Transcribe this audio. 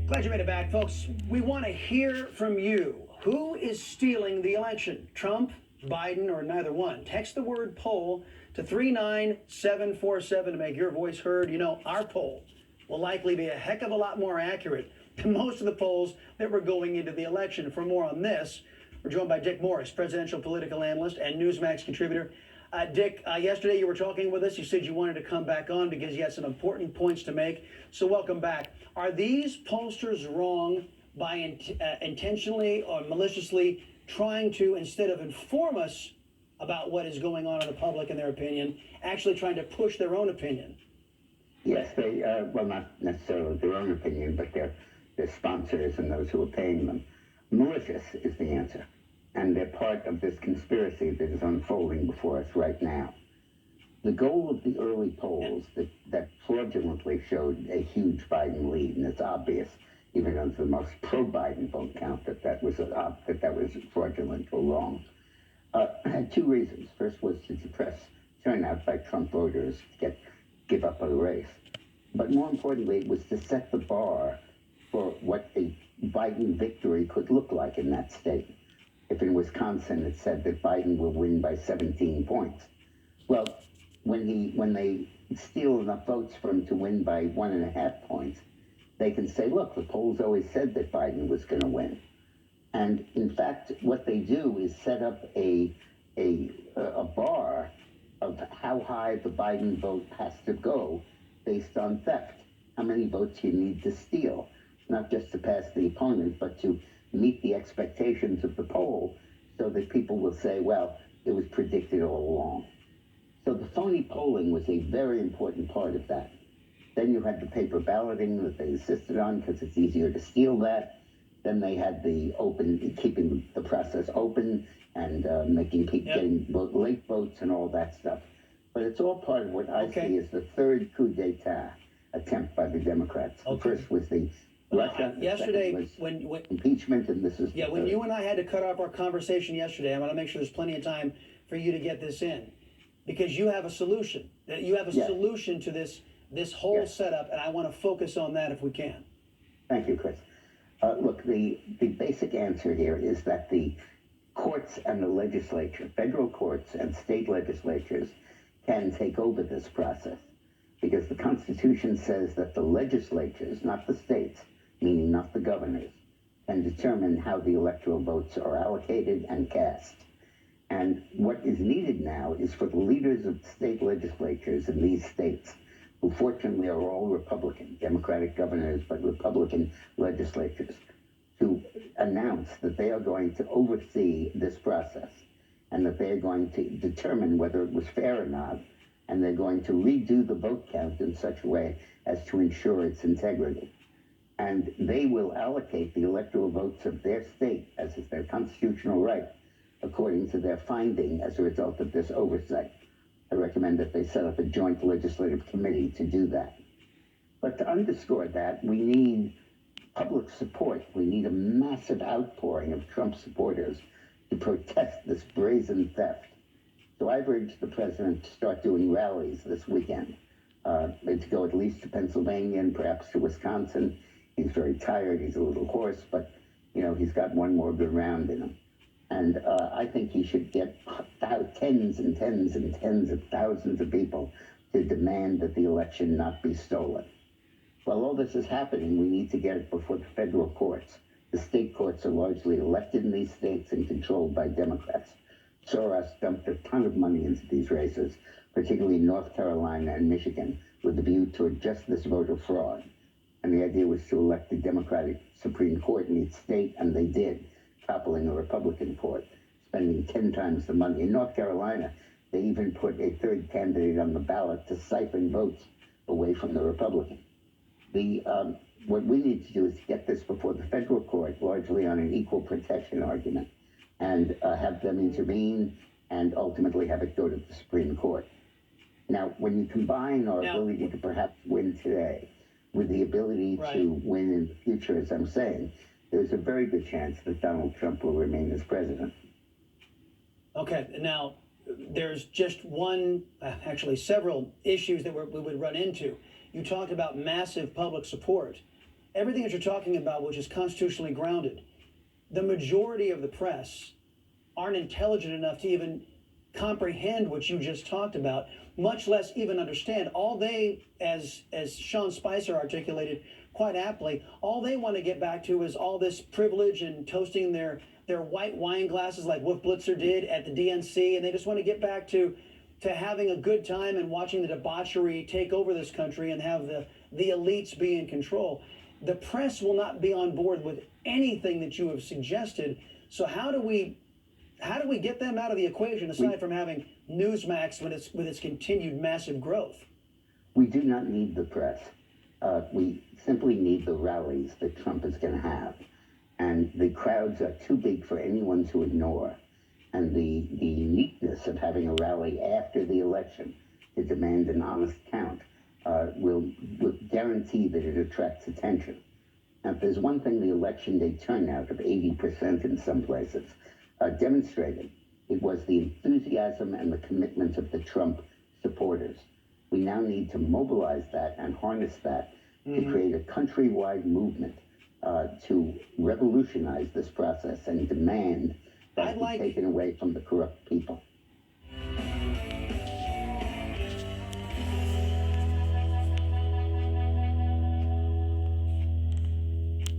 Glad you made it back, folks. We want to hear from you. Who is stealing the election? Trump, Biden, or neither one? Text the word poll to 39747 to make your voice heard. You know, our poll will likely be a heck of a lot more accurate than most of the polls that were going into the election. For more on this, we're joined by Dick Morris, presidential political analyst and Newsmax contributor. Dick, yesterday you were talking with us. You said you wanted to come back on because you had some important points to make. So welcome back. Are these pollsters wrong by intentionally or maliciously trying to, instead of inform us about what is going on in the public and their opinion, actually trying to push their own opinion? Yes, they, well, not necessarily their own opinion, but their sponsors and those who are paying them. Malicious is the answer. And they're part of this conspiracy that is unfolding before us right now. The goal of the early polls that fraudulently showed a huge Biden lead, and it's obvious, even under the most pro-Biden vote count, that was fraudulent or wrong, had two reasons. First was to suppress turnout by Trump voters to give up a race. But more importantly, it was to set the bar for what a Biden victory could look like in that state. If in Wisconsin it said that Biden will win by 17 points. Well, when they steal enough votes for him to win by 1.5 points, they can say, look, the polls always said that Biden was going to win. And in fact, what they do is set up a bar of how high the Biden vote has to go based on theft. How many votes you need to steal, not just to pass the opponent, but to meet the expectations of the poll so that people will say, well, it was predicted all along. So the phony polling was a very important part of that. Then you had the paper balloting that they insisted on because it's easier to steal that. Then they had the keeping the process open and making people getting late votes and all that stuff. But it's all part of what I see as the third coup d'etat attempt by the Democrats. The first was the Russia. Yesterday, when impeachment, and this is when you and I had to cut off our conversation yesterday, I want to make sure there's plenty of time for you to get this in, because you have a solution. You have a solution to this whole setup, and I want to focus on that if we can. Thank you, Chris. Look, the basic answer here is that the courts and the legislature, federal courts and state legislatures, can take over this process, because the Constitution says that the legislatures, not the states, meaning not the governors, can determine how the electoral votes are allocated and cast. And what is needed now is for the leaders of state legislatures in these states, who fortunately are all Republican, Democratic governors, but Republican legislatures, to announce that they are going to oversee this process and that they are going to determine whether it was fair or not, and they're going to redo the vote count in such a way as to ensure its integrity. And they will allocate the electoral votes of their state, as is their constitutional right, according to their finding as a result of this oversight. I recommend that they set up a joint legislative committee to do that. But to underscore that, we need public support. We need a massive outpouring of Trump supporters to protest this brazen theft. So I've urged the president to start doing rallies this weekend, to go at least to Pennsylvania and perhaps to Wisconsin. He's very tired. He's a little hoarse, but, you know, he's got one more good round in him. And I think he should get tens and tens and tens of thousands of people to demand that the election not be stolen. While all this is happening, we need to get it before the federal courts. The state courts are largely elected in these states and controlled by Democrats. Soros dumped a ton of money into these races, particularly North Carolina and Michigan, with a view to adjust this voter fraud. And the idea was to elect a Democratic Supreme Court in each state, and they did, toppling a Republican court, spending 10 times the money. In North Carolina, they even put a third candidate on the ballot to siphon votes away from the Republican. What we need to do is get this before the federal court, largely on an equal protection argument, and have them intervene and ultimately have it go to the Supreme Court. Now, when you combine our ability to perhaps win today with the ability to win in the future, as I'm saying, there's a very good chance that Donald Trump will remain as president. Okay, now there's just one, actually several issues that we would run into. You talked about massive public support. everything that you're talking about, which is constitutionally grounded, the majority of the press aren't intelligent enough to even comprehend what you just talked about, much less even understand. All they, as Sean Spicer articulated quite aptly, all they want to get back to is all this privilege and toasting their white wine glasses like Wolf Blitzer did at the DNC, and they just want to get back to having a good time and watching the debauchery take over this country and have the elites be in control. The press will not be on board with anything that you have suggested. So how do we get them out of the equation aside from having Newsmax with its continued massive growth? We do not need the press. We simply need the rallies that Trump is going to have. And the crowds are too big for anyone to ignore. And the uniqueness of having a rally after the election to demand an honest count will guarantee that it attracts attention. Now, if there's one thing the election day turnout of 80% in some places demonstrated, it was the enthusiasm and the commitment of the Trump supporters. We now need to mobilize that and harness that to create a countrywide movement to revolutionize this process and demand that be taken away from the corrupt people.